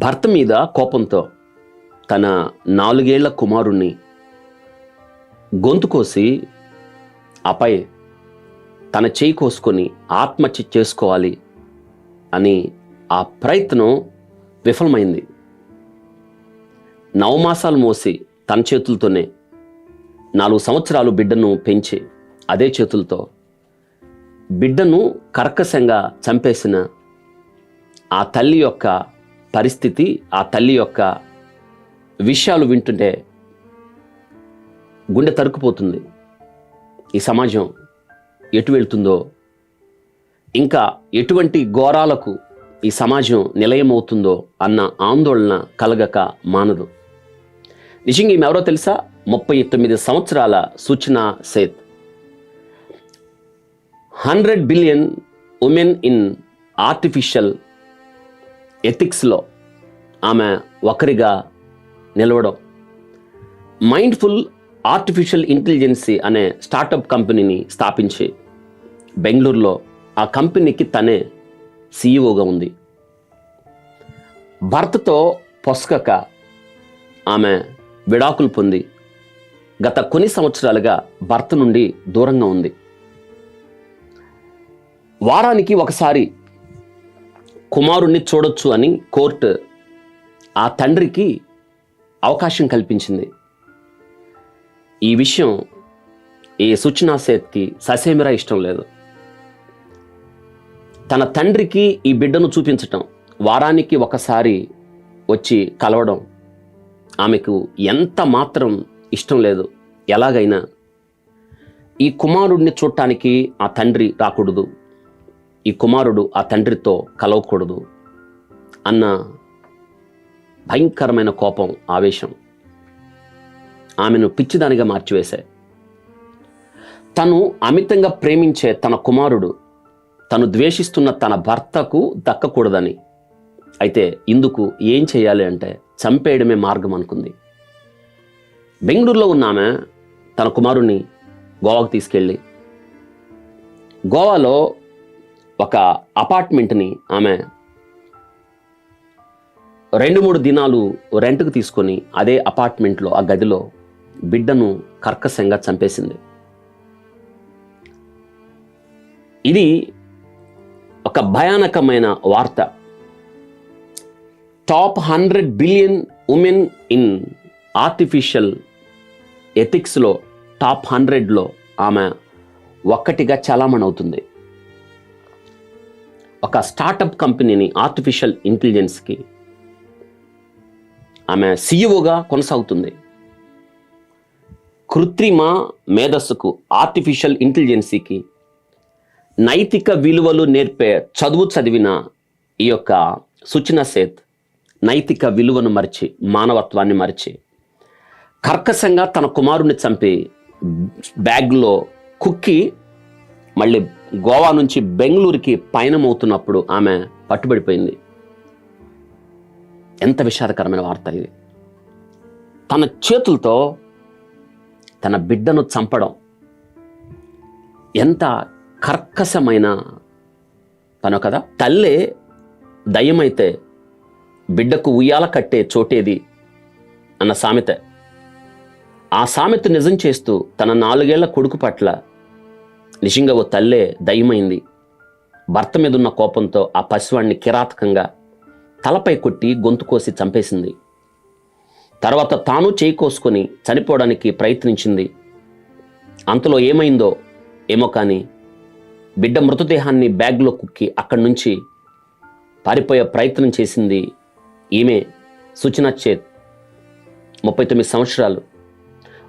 భర్త మీద కోపంతో తన 4 ఏళ్ల కుమారుణ్ణి గొంతు కోసి ఆపై తన చేయి కోసుకొని ఆత్మహత్య చేసుకోవాలి అని ఆ ప్రయత్నం విఫలమైంది. 9 మాసాలు మోసి తన చేతులతోనే 4 సంవత్సరాలు బిడ్డను పెంచి అదే చేతులతో బిడ్డను కర్కశంగా చంపేసిన ఆ తల్లి యొక్క పరిస్థితి, ఆ తల్లి యొక్క విషయాలు వింటుంటే గుండె తరుక్కుపోతుంది. ఈ సమాజం ఎటు వెళ్తుందో, ఇంకా ఎటువంటి ఘోరాలకు ఈ సమాజం నిలయమవుతుందో అన్న ఆందోళన కలగక మానదు. నిజంగా ఈమె ఎవరో తెలుసా? 39 సంవత్సరాల Suchana Seth. 100 billion women in artificial ఎథిక్స్లో ఆమె ఒకరిగా నిలవడం, మైండ్ఫుల్ ఆర్టిఫిషియల్ ఇంటెలిజెన్సీ అనే స్టార్టప్ కంపెనీని స్థాపించి బెంగళూరులో ఆ కంపెనీకి తనే సీఈఓగా ఉంది. భర్తతో పొసగక ఆమె విడాకులు పొంది గత కొన్ని సంవత్సరాలుగా భర్త నుండి దూరంగా ఉంది. వారానికి ఒకసారి కుమారుణ్ణి చూడొచ్చు అని కోర్టు ఆ తండ్రికి అవకాశం కల్పించింది. ఈ విషయం ఈ సూచనా సేత్కి ససేమిరా ఇష్టం లేదు. తన తండ్రికి ఈ బిడ్డను చూపించటం, వారానికి ఒకసారి వచ్చి కలవడం ఆమెకు ఎంత మాత్రం ఇష్టం లేదు. ఎలాగైనా ఈ కుమారుడిని చూడటానికి ఆ తండ్రి రాకూడదు, ఈ కుమారుడు ఆ తండ్రితో కలవకూడదు అన్న భయంకరమైన కోపం, ఆవేశం ఆమెను పిచ్చిదానిగా మార్చివేశాయి. తను అమితంగా ప్రేమించే తన కుమారుడు తను ద్వేషిస్తున్న తన భర్తకు దక్కకూడదని, అయితే ఇందుకు ఏం చేయాలి అంటే చంపేయడమే మార్గం అనుకుంది. బెంగళూరులో ఉన్న ఆమె తన కుమారుణ్ణి గోవాకు తీసుకెళ్ళి గోవాలో ఒక అపార్ట్మెంట్ని ఆమె 2-3 దినాలు రెంట్కు తీసుకొని అదే అపార్ట్మెంట్లో ఆ గదిలో బిడ్డను కర్కశంగా చంపేసింది. ఇది ఒక భయానకమైన వార్త. Top 100 billion women in artificial ఎథిక్స్లో టాప్ 100లో ఆమె ఒక్కటిగా చలామణి అవుతుంది. ఒక స్టార్టప్ కంపెనీని ఆర్టిఫిషియల్ ఇంటెలిజెన్స్కి ఆమె సీఈఓగా కొనసాగుతుంది. కృత్రిమ మేధస్సుకు, ఆర్టిఫిషియల్ ఇంటెలిజెన్సీకి నైతిక విలువలు నేర్పే చదువు చదివిన ఈ యొక్క సూచనా సేత్ నైతిక విలువను మరిచి, మానవత్వాన్ని మరిచి కర్కశంగా తన కుమారుణ్ణి చంపి బ్యాగ్లో కుక్కి మళ్ళీ గోవా నుంచి బెంగళూరుకి పయనమవుతున్నప్పుడు ఆమె పట్టుబడిపోయింది. ఎంత విషాదకరమైన వార్త ఇది. తన చేతులతో తన బిడ్డను చంపడం ఎంత కర్కశమైన పనో కదా. తల్లే దయ్యమైతే బిడ్డకు ఉయ్యాల కట్టే చోటేది అన్న సామెత. ఆ సామెత నిజం చేస్తూ తన 4 ఏళ్ల కొడుకు పట్ల నిజంగా ఓ తల్లే దయ్యమైంది. భర్త మీద ఉన్న కోపంతో ఆ పసివాణ్ణి కిరాతకంగా తలపై కొట్టి గొంతు కోసి చంపేసింది. తర్వాత తాను చేయి కోసుకొని చనిపోవడానికి ప్రయత్నించింది. అంతలో ఏమైందో ఏమో కానీ బిడ్డ మృతదేహాన్ని బ్యాగ్లో కుక్కి అక్కడి నుంచి పారిపోయే ప్రయత్నం చేసింది ఈమె సూచనా సేత్. 39 సంవత్సరాలు.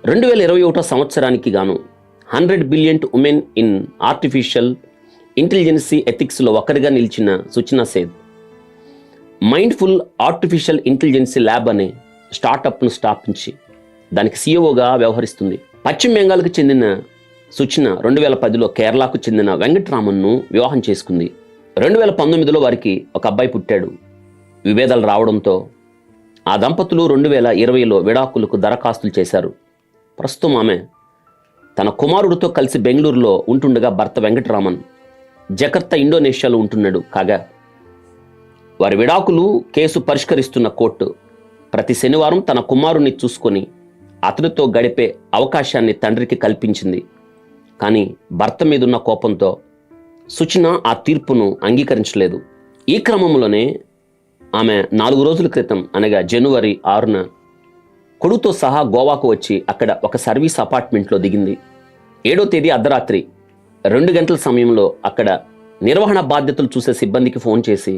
2021 సంవత్సరానికి గాను 100 billion women in artificial intelligence ఎథిక్స్లో ఒకరిగా నిలిచిన Suchana Seth mindful artificial intelligence lab అనే స్టార్టప్ను స్థాపించి దానికి సీఈఓగా వ్యవహరిస్తుంది. పశ్చిమ బెంగాల్కు చెందిన సూచన 2010లో కేరళకు చెందిన వెంకటరామన్ను వివాహం చేసుకుంది. 2019లో వారికి ఒక అబ్బాయి పుట్టాడు. విభేదాలు రావడంతో ఆ దంపతులు 2020లో విడాకులకు దరఖాస్తులు చేశారు. ప్రస్తుతం ఆమె తన కుమారుడితో కలిసి బెంగళూరులో ఉంటుండగా భర్త వెంకటరామన్ జకర్తా ఇండోనేషియాలో ఉంటున్నాడు. కాగా వారి విడాకులు కేసు పరిష్కరిస్తున్న కోర్టు ప్రతి శనివారం తన కుమారుణ్ణి చూసుకొని అతనితో గడిపే అవకాశాన్ని తండ్రికి కల్పించింది. కానీ భర్త మీదున్న కోపంతో సుచన ఆ తీర్పును అంగీకరించలేదు. ఈ క్రమంలోనే ఆమె 4 రోజుల క్రితం అనగా జనవరి 6న కొడుకుతో సహా గోవాకు వచ్చి అక్కడ ఒక సర్వీస్ అపార్ట్మెంట్లో దిగింది. 7వ తేదీ అర్ధరాత్రి 2 గంటల సమయంలో అక్కడ నిర్వహణ బాధ్యతలు చూసే సిబ్బందికి ఫోన్ చేసి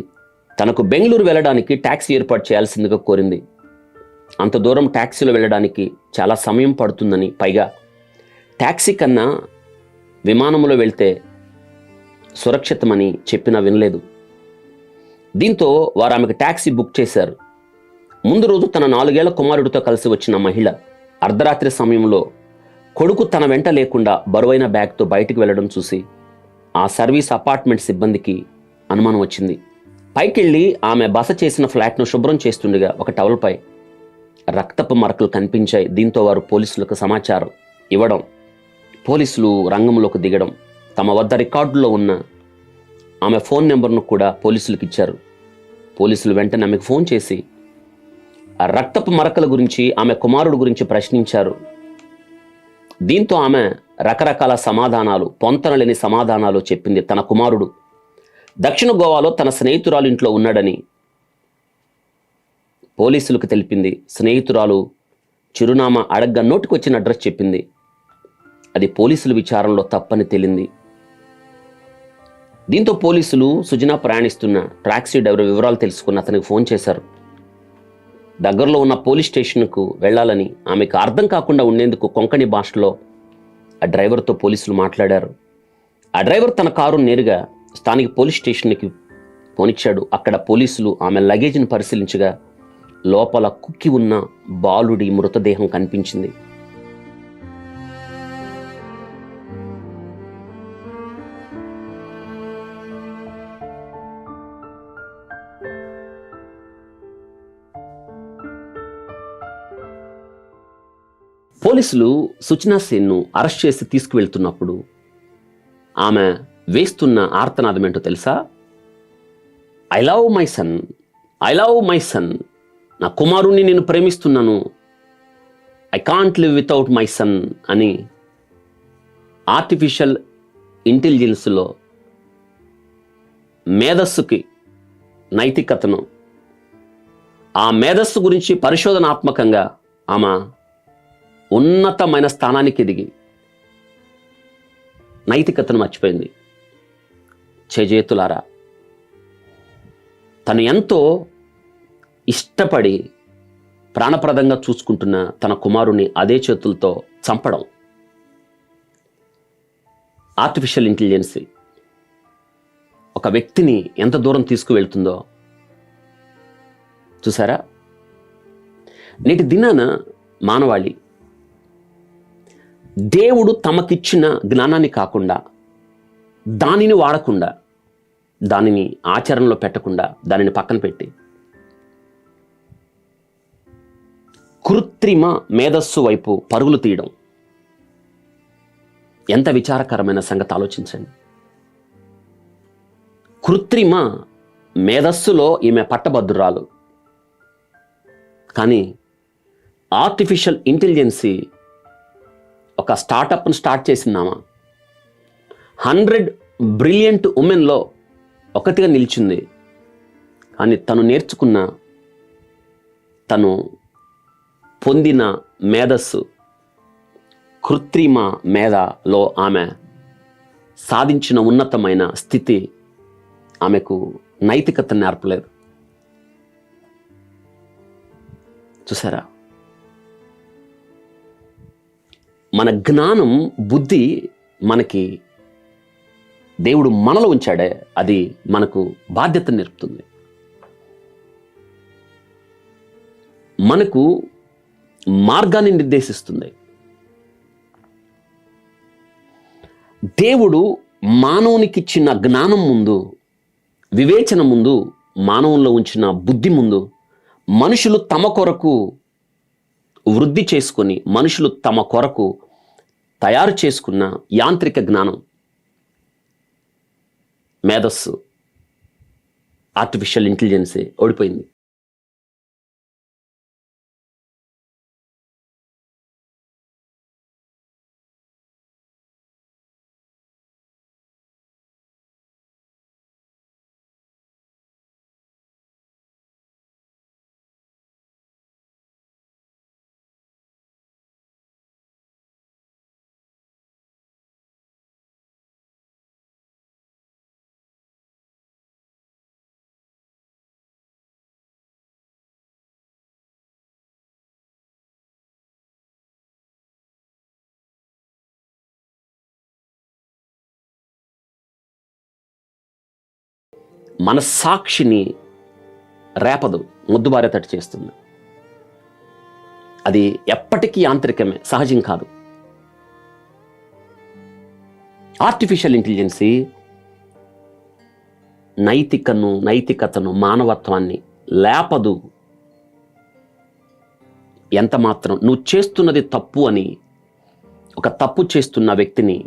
తనకు బెంగళూరు వెళ్ళడానికి ట్యాక్సీ ఏర్పాటు చేయాల్సిందిగా కోరింది. అంత దూరం ట్యాక్సీలో వెళ్ళడానికి చాలా సమయం పడుతుందని, పైగా ట్యాక్సీ కన్నా విమానంలో వెళ్తే సురక్షితమని చెప్పినా వినలేదు. దీంతో వారు ఆమెకు ట్యాక్సీ బుక్ చేశారు. ముందు రోజు తన 4 ఏళ్ల కుమారుడితో కలిసి వచ్చిన మహిళ అర్ధరాత్రి సమయంలో కొడుకు తన వెంట లేకుండా బరువైన బ్యాగ్తో బయటికి వెళ్లడం చూసి ఆ సర్వీస్ అపార్ట్మెంట్ సిబ్బందికి అనుమానం వచ్చింది. పైకెళ్ళి ఆమె బస చేసిన ఫ్లాట్ను శుభ్రం చేస్తుండగా ఒక టవల్పై రక్తపు మరకలు కనిపించాయి. దీంతో వారు పోలీసులకు సమాచారం ఇవ్వడం, పోలీసులు రంగంలోకి దిగడం, తమ వద్ద రికార్డులో ఉన్న ఆమె ఫోన్ నెంబర్ను కూడా పోలీసులకు ఇచ్చారు. పోలీసులు వెంటనే ఆమెకు ఫోన్ చేసి ఆ రక్తపు మరకల గురించి, ఆమె కుమారుడు గురించి ప్రశ్నించారు. దీంతో ఆమె రకరకాల సమాధానాలు, పొంతనలేని సమాధానాలు చెప్పింది. తన కుమారుడు దక్షిణ గోవాలో తన స్నేహితురాలు ఇంట్లో ఉన్నాడని పోలీసులకు తెలిపింది. స్నేహితురాలు చిరునామా అడగ్గా నోటికొచ్చిన అడ్రస్ చెప్పింది. అది పోలీసుల విచారణలో తప్పని తేలింది. దీంతో పోలీసులు సుజన ప్రయాణిస్తున్న టాక్సీ డ్రైవర్ వివరాలు తెలుసుకుని అతనికి ఫోన్ చేశారు. దగ్గరలో ఉన్న పోలీస్ స్టేషన్కు వెళ్లాలని ఆమెకు అర్థం కాకుండా ఉండేందుకు కొంకణి భాషలో ఆ డ్రైవర్తో పోలీసులు మాట్లాడారు. ఆ డ్రైవర్ తన కారు నేరుగా స్థానిక పోలీస్ స్టేషన్కి పోనిచ్చాడు. అక్కడ పోలీసులు ఆమె లగేజ్ని పరిశీలించగా లోపల కుక్కి ఉన్న బాలుడి మృతదేహం కనిపించింది. పోలీసులు సుచనా సేన్ను అరెస్ట్ చేసి తీసుకువెళ్తున్నప్పుడు ఆమె వేస్తున్న ఆర్తనాదం ఏంటో తెలుసా? I love my sun, I love my sun, నా కుమారుణ్ణి నేను ప్రేమిస్తున్నాను, I can't live without my son అని ఆర్టిఫిషియల్ ఇంటెలిజెన్స్లో మేధస్సుకి నైతికతను, ఆ మేధస్సు గురించి పరిశోధనాత్మకంగా ఆమె ఉన్నతమైన స్థానానికి ఎదిగి నైతికతను మర్చిపోయింది. చేజేతులారా, తను ఎంతో ఇష్టపడి ప్రాణప్రదంగా చూసుకుంటున్న తన కుమారుని అదే చేతులతో చంపడం ఆర్టిఫిషియల్ ఇంటెలిజెన్స్ ఒక వ్యక్తిని ఎంత దూరం తీసుకువెళ్తుందో చూసారా? నేటి దినాన మానవాళి దేవుడు తమకిచ్చిన జ్ఞానాన్ని కాకుండా, దానిని వాడకుండా, దానిని ఆచరణలో పెట్టకుండా, దానిని పక్కన పెట్టి కృత్రిమ మేధస్సు వైపు పరుగులు తీయడం ఎంత విచారకరమైన సంగతి ఆలోచించండి. కృత్రిమ మేధస్సులో ఈమె పట్టభద్రురాలు, కానీ ఆర్టిఫిషియల్ ఇంటెలిజెన్సీ ఒక స్టార్టప్ను స్టార్ట్ చేసిందామా 100 బ్రిలియంట్ ఉమెన్లో ఒకటిగా నిలిచింది. కానీ తను నేర్చుకున్న, తను పొందిన మేధస్సు, కృత్రిమ మేధలో ఆమె సాధించిన ఉన్నతమైన స్థితి ఆమెకు నైతికత నేర్పలేదు. చూసారా? మన జ్ఞానం, బుద్ధి మనకి దేవుడు మనలో ఉంచాడే, అది మనకు బాధ్యత నేర్పుతుంది. మనకు మార్గాన్ని నిర్దేశిస్తుంది. దేవుడు మానవునికిచ్చిన జ్ఞానం ముందు, వివేచన ముందు, మానవుల్లో ఉంచిన బుద్ధి ముందు మనుషులు తమ కొరకు వృద్ధి చేసుకొని, మనుషులు తమ కొరకు తయారు చేసుకున్న యాంత్రిక జ్ఞానం, మేధస్సు, ఆర్టిఫిషియల్ ఇంటెలిజెన్సే ఓడిపోయింది. మన సాక్షిని రేపదు, ముద్దుబారేటట్టు చేస్తుంది. అది ఎప్పటికీ యాంత్రికమే, సహజం కాదు. ఆర్టిఫిషియల్ ఇంటెలిజెన్సీ నైతికతను, మానవత్వాన్ని లేపదు. ఎంత మాత్రం నువ్వు చేస్తున్నది తప్పు అని ఒక తప్పు చేస్తున్న వ్యక్తిని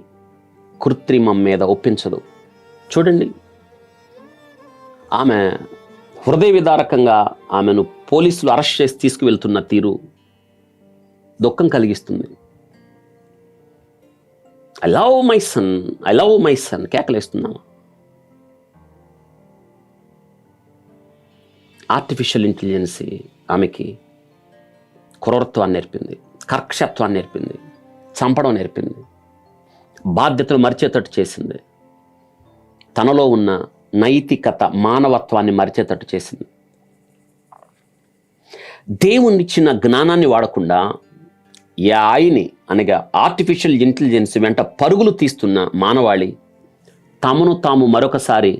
కృత్రిమం మీద ఒప్పించదు. చూడండి, ఆమె హృదయ విదారకంగా ఆమెను పోలీసులు అరెస్ట్ చేసి తీసుకువెళ్తున్న తీరు దుఃఖం కలిగిస్తుంది. ఐ లవ్ మై సన్ కేకలేస్తున్నాము. ఆర్టిఫిషియల్ ఇంటెలిజెన్సీ ఆమెకి క్రూరత్వాన్ని నేర్పింది, కర్కశత్వాన్ని నేర్పింది, చంపడం నేర్పింది, బాధ్యతలు మరిచేటట్టు చేసింది, తనలో ఉన్న నైతికత, మానవత్వాన్ని మరిచేటట్టు చేసింది. దేవునిచ్చిన జ్ఞానాన్ని వాడకుండా ఏఐని అనగా ఆర్టిఫిషియల్ ఇంటెలిజెన్స్ వెంట పరుగులు తీస్తున్న మానవాళి తమను తాము మరొకసారి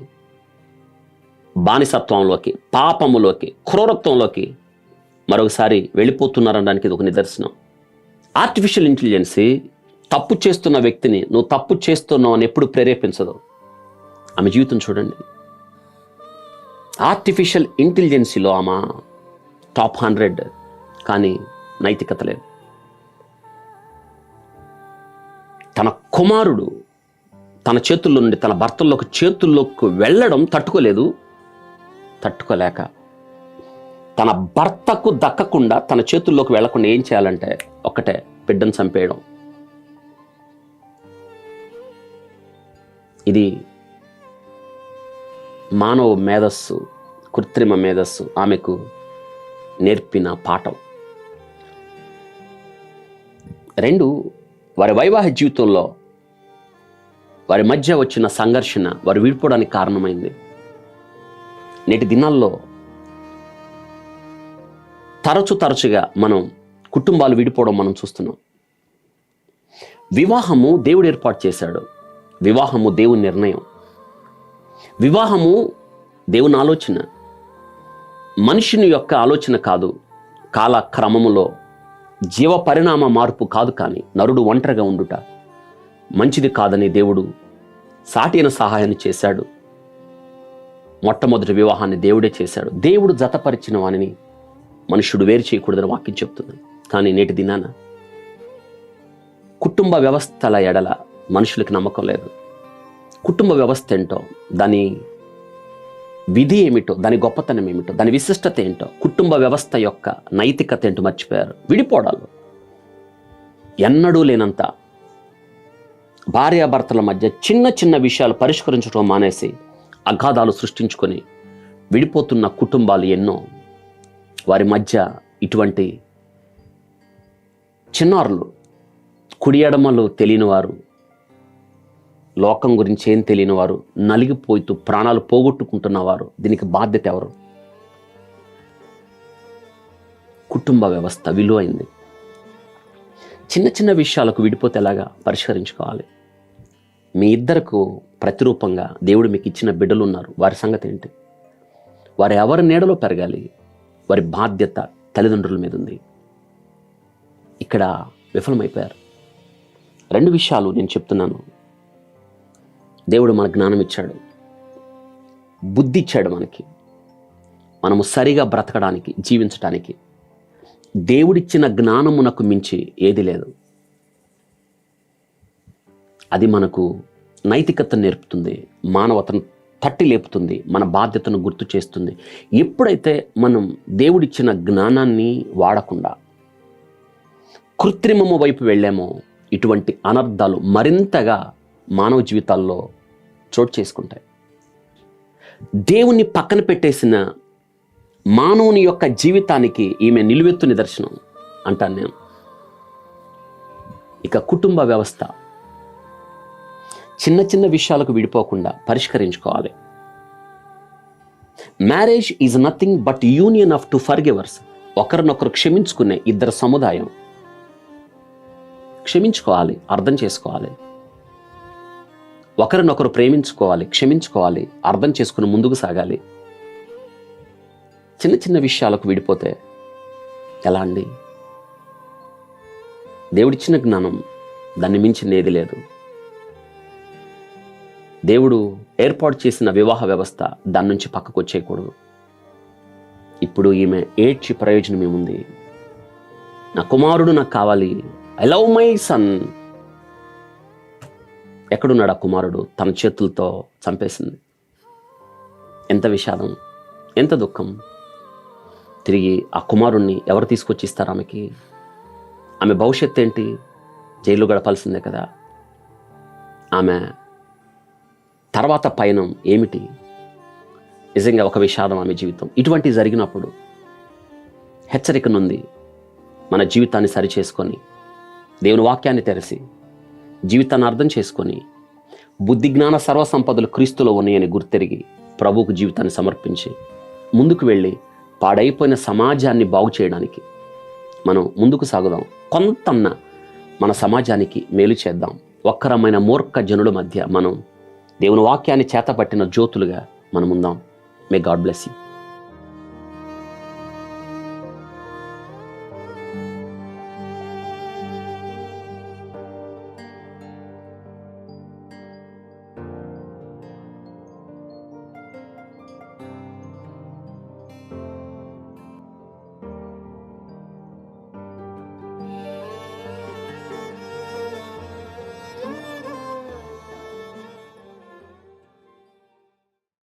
బానిసత్వంలోకి, పాపములోకి, క్రూరత్వంలోకి మరొకసారి వెళ్ళిపోతున్నారనడానికి ఇది ఒక నిదర్శనం. ఆర్టిఫిషియల్ ఇంటెలిజెన్సీ తప్పు చేస్తున్న వ్యక్తిని నువ్వు తప్పు చేస్తున్నావు అని ఎప్పుడు ప్రేరేపించదు. ఆమె జీవితం చూడండి. ఆర్టిఫిషియల్ ఇంటెలిజెన్సీలో ఆమె టాప్ 100, కానీ నైతికత లేదు. తన కుమారుడు తన చేతుల్లో నుండి తన చేతుల్లోకి వెళ్ళడం తట్టుకోలేక తన భర్తకు దక్కకుండా, తన చేతుల్లోకి వెళ్లకుండా ఏం చేయాలంటే ఒక్కటే, బిడ్డను చంపేయడం. ఇది మానవ మేధస్సు, కృత్రిమ మేధస్సు ఆమెకు నేర్పిన పాఠం. 2, వారి వైవాహిక జీవితంలో వారి మధ్య వచ్చిన సంఘర్షణ వారు విడిపోవడానికి కారణమైంది. నేటి దినాల్లో తరచుగా మనం కుటుంబాలు విడిపోవడం మనం చూస్తున్నాం. వివాహము దేవుడు ఏర్పాటు చేశాడు. వివాహము దేవుని నిర్ణయం. వివాహము దేవుని ఆలోచన, మనుషుని యొక్క ఆలోచన కాదు. కాలక్రమములో జీవ పరిణామ మార్పు కాదు. కానీ నరుడు ఒంటరిగా ఉండుట మంచిది కాదని దేవుడు సాటి అయిన సహాయాన్ని చేశాడు. మొట్టమొదటి వివాహాన్ని దేవుడే చేశాడు. దేవుడు జతపరిచిన వానిని మనుషుడు వేరు చేయకూడదని వాక్యం చెప్తుంది. కానీ నేటి దినాన కుటుంబ వ్యవస్థల ఎడల మనుషులకి నమ్మకం లేదు. కుటుంబ వ్యవస్థ ఏంటో, దాని విధి ఏమిటో, దాని గొప్పతనం ఏమిటో, దాని విశిష్టత ఏంటో, కుటుంబ వ్యవస్థ యొక్క నైతికత ఏంటో మర్చిపోయారు. విడిపోవడాలు ఎన్నడూ లేనంత భార్యాభర్తల మధ్య చిన్న విషయాలు పరిష్కరించడం మానేసి అగాధాలు సృష్టించుకొని విడిపోతున్న కుటుంబాలు ఎన్నో. వారి మధ్య ఇటువంటి చిన్నారులు, కుడి ఎడమలు తెలియని వారు, లోకం గురించి ఏం తెలియని వారు, నలిగిపోతూ ప్రాణాలు పోగొట్టుకుంటున్నవారు, దీనికి బాధ్యత ఎవరు? కుటుంబ వ్యవస్థ విలువైంది. చిన్న విషయాలకు విడిపోతే ఎలాగా పరిష్కరించుకోవాలి? మీ ఇద్దరకు ప్రతిరూపంగా దేవుడు మీకు ఇచ్చిన బిడ్డలు ఉన్నారు. వారి సంగతి ఏంటి? వారు ఎవరి నీడలో పెరగాలి? వారి బాధ్యత తల్లిదండ్రుల మీద ఉంది. ఇక్కడ విఫలమైపోయారు. 2 విషయాలు నేను చెప్తున్నాను. దేవుడు మనకు జ్ఞానం ఇచ్చాడు, బుద్ధి ఇచ్చాడు. మనము సరిగా బ్రతకడానికి, జీవించడానికి దేవుడిచ్చిన జ్ఞానమునకు మించి ఏది లేదు. అది మనకు నైతికతను నేర్పుతుంది, మానవతను తట్టి లేపుతుంది, మన బాధ్యతను గుర్తు చేస్తుంది. ఎప్పుడైతే మనం దేవుడిచ్చిన జ్ఞానాన్ని వాడకుండా కృత్రిమము వైపు వెళ్ళామో ఇటువంటి అనర్థాలు మరింతగా మానవ జీవితాల్లో చోటు చేసుకుంటాయి. దేవుణ్ణి పక్కన పెట్టేసిన మానవుని యొక్క జీవితానికి ఈమె నిలువెత్తు నిదర్శనం అంటాను నేను. ఇక కుటుంబ వ్యవస్థ చిన్న చిన్న విషయాలకు విడిపోకుండా పరిష్కరించుకోవాలి. Marriage is nothing but union of two forgivers. ఒకరినొకరు క్షమించుకునే ఇద్దరు సముదాయం. క్షమించుకోవాలి, అర్థం చేసుకోవాలి, ఒకరినొకరు ప్రేమించుకోవాలి, క్షమించుకోవాలి, అర్థం చేసుకుని ముందుకు సాగాలి. చిన్న చిన్న విషయాలకు విడిపోతే ఎలా అండి? దేవుడిచ్చిన జ్ఞానం దాన్ని మించింది ఏది లేదు. దేవుడు ఏర్పాటు చేసిన వివాహ వ్యవస్థ దాని నుంచి పక్కకు వచ్చేయకూడదు. ఇప్పుడు ఈమె ఏడ్చి ప్రయోజనం ఏముంది? నా కుమారుడు నాకు కావాలి, ఐ లవ్ మై సన్. ఎక్కడున్నాడు ఆ కుమారుడు? తన చేతులతో చంపేసింది. ఎంత విషాదం, ఎంత దుఃఖం. తిరిగి ఆ కుమారుణ్ణి ఎవరు తీసుకొచ్చి ఇస్తారు ఆమెకి? ఆమె భవిష్యత్తు ఏంటి? జైలు గడపాల్సిందే కదా. ఆమె తర్వాత పయనం ఏమిటి? నిజంగా ఒక విషాదం ఆమె జీవితం. ఇటువంటి జరిగినప్పుడు హెచ్చరిక నుండి మన జీవితాన్ని సరిచేసుకొని, దేవుని వాక్యాన్ని తెరచి జీవితాన్ని అర్థం చేసుకొని, బుద్ధి జ్ఞాన సర్వసంపదలు క్రీస్తులో ఉన్నాయని గుర్తెరిగి ప్రభువుకు జీవితాన్ని సమర్పించి ముందుకు వెళ్ళి పాడైపోయిన సమాజాన్ని బాగు చేయడానికి మనం ముందుకు సాగుదాం. కొంతన్న మన సమాజానికి మేలు చేద్దాం. ఒక్కరమైన మూర్ఖ జనుల మధ్య మనం దేవుని వాక్యాన్ని చేతపట్టిన జ్యోతులుగా మనం ఉందాం. May God bless you.